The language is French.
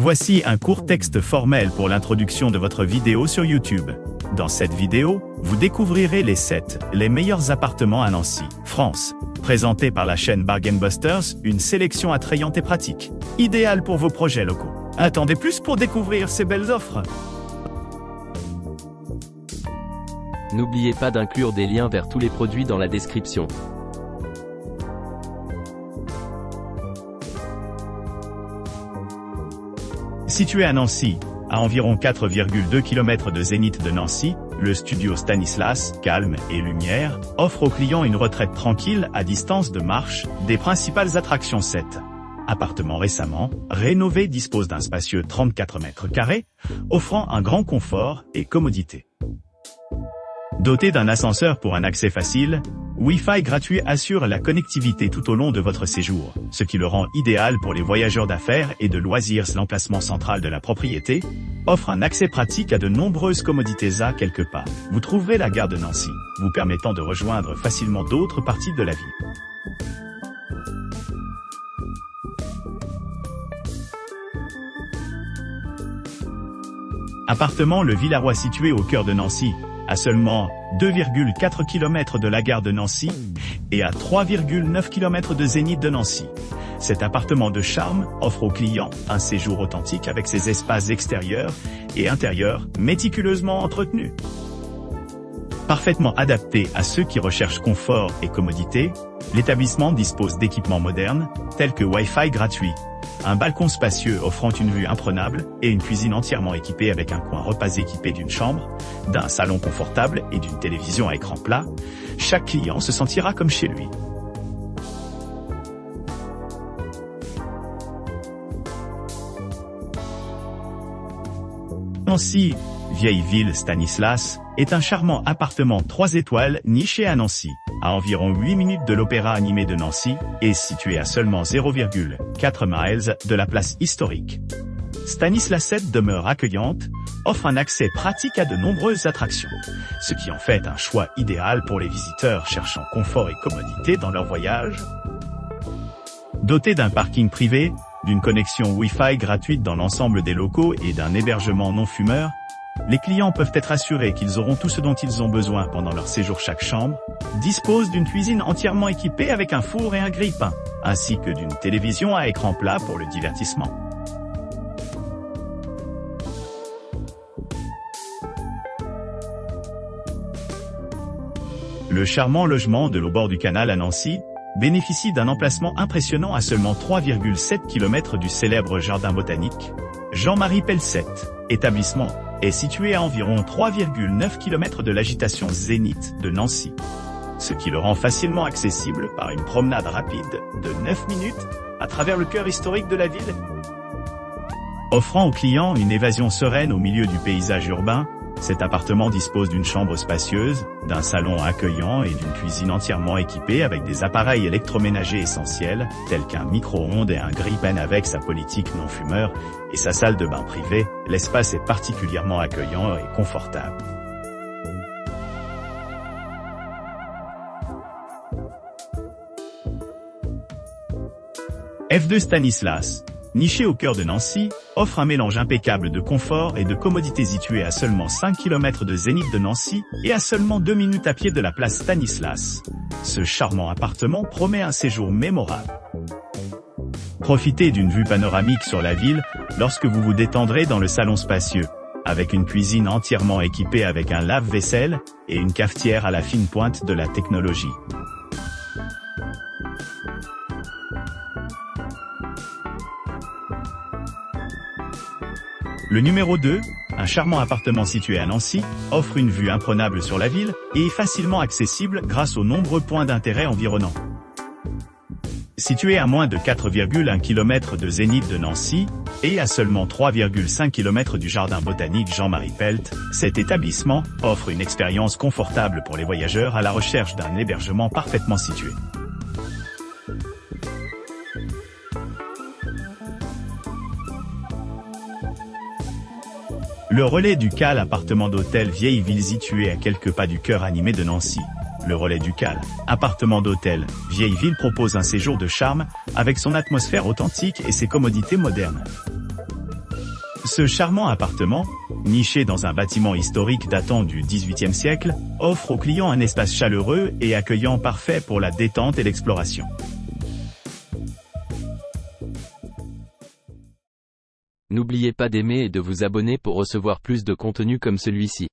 Voici un court texte formel pour l'introduction de votre vidéo sur YouTube. Dans cette vidéo, vous découvrirez les meilleurs appartements à Nancy, France. Présenté par la chaîne Bargain Busters, une sélection attrayante et pratique, idéale pour vos projets locaux. Attendez plus pour découvrir ces belles offres. N'oubliez pas d'inclure des liens vers tous les produits dans la description. Situé à Nancy, à environ 4,2 km de Zénith de Nancy, le studio Stanislas, calme et lumière, offre aux clients une retraite tranquille à distance de marche des principales attractions. Cet appartement récemment rénové dispose d'un spacieux 34 m², offrant un grand confort et commodité. Doté d'un ascenseur pour un accès facile, Wi-Fi gratuit assure la connectivité tout au long de votre séjour, ce qui le rend idéal pour les voyageurs d'affaires et de loisirs. L'emplacement central de la propriété offre un accès pratique à de nombreuses commodités. À quelques pas, vous trouverez la gare de Nancy, vous permettant de rejoindre facilement d'autres parties de la ville. Appartement Le Villaroy situé au cœur de Nancy, à seulement 2,4 km de la gare de Nancy et à 3,9 km de Zénith de Nancy. Cet appartement de charme offre aux clients un séjour authentique avec ses espaces extérieurs et intérieurs méticuleusement entretenus. Parfaitement adapté à ceux qui recherchent confort et commodité, l'établissement dispose d'équipements modernes tels que Wi-Fi gratuit, un balcon spacieux offrant une vue imprenable et une cuisine entièrement équipée avec un coin repas équipé d'une chambre, d'un salon confortable et d'une télévision à écran plat. Chaque client se sentira comme chez lui. Nancy, vieille ville Stanislas, est un charmant appartement 3 étoiles niché à Nancy, à environ 8 minutes de l'Opéra animé de Nancy, et situé à seulement 0,4 miles de la place historique. Stanislas 7 demeure accueillante, offre un accès pratique à de nombreuses attractions, ce qui en fait un choix idéal pour les visiteurs cherchant confort et commodité dans leur voyage. Doté d'un parking privé, d'une connexion Wi-Fi gratuite dans l'ensemble des locaux et d'un hébergement non fumeur, les clients peuvent être assurés qu'ils auront tout ce dont ils ont besoin pendant leur séjour. Chaque chambre dispose d'une cuisine entièrement équipée avec un four et un grille-pain, ainsi que d'une télévision à écran plat pour le divertissement. Le charmant logement de l'au bord du canal à Nancy bénéficie d'un emplacement impressionnant à seulement 3,7 km du célèbre jardin botanique Jean-Marie Pelset. Établissement est situé à environ 3,9 km de l'agitation Zénith de Nancy, ce qui le rend facilement accessible par une promenade rapide de 9 minutes à travers le cœur historique de la ville. Offrant aux clients une évasion sereine au milieu du paysage urbain, cet appartement dispose d'une chambre spacieuse, d'un salon accueillant et d'une cuisine entièrement équipée avec des appareils électroménagers essentiels, tels qu'un micro-ondes et un grille-pain. Avec sa politique non-fumeur et sa salle de bain privée, l'espace est particulièrement accueillant et confortable. F2 Stanislas, niché au cœur de Nancy, offre un mélange impeccable de confort et de commodité. Situé à seulement 5 km de Zénith de Nancy et à seulement 2 minutes à pied de la place Stanislas. Ce charmant appartement promet un séjour mémorable. Profitez d'une vue panoramique sur la ville lorsque vous vous détendrez dans le salon spacieux, avec une cuisine entièrement équipée avec un lave-vaisselle et une cafetière à la fine pointe de la technologie. Le numéro 2, un charmant appartement situé à Nancy, offre une vue imprenable sur la ville et est facilement accessible grâce aux nombreux points d'intérêt environnants. Situé à moins de 4,1 km de Zénith de Nancy et à seulement 3,5 km du jardin botanique Jean-Marie Pelt, cet établissement offre une expérience confortable pour les voyageurs à la recherche d'un hébergement parfaitement situé. Le Relais du Cal, appartement d'hôtel vieille ville situé à quelques pas du cœur animé de Nancy. Le Relais du Cal, appartement d'hôtel vieille ville, propose un séjour de charme avec son atmosphère authentique et ses commodités modernes. Ce charmant appartement, niché dans un bâtiment historique datant du XVIIIe siècle, offre aux clients un espace chaleureux et accueillant parfait pour la détente et l'exploration. N'oubliez pas d'aimer et de vous abonner pour recevoir plus de contenu comme celui-ci.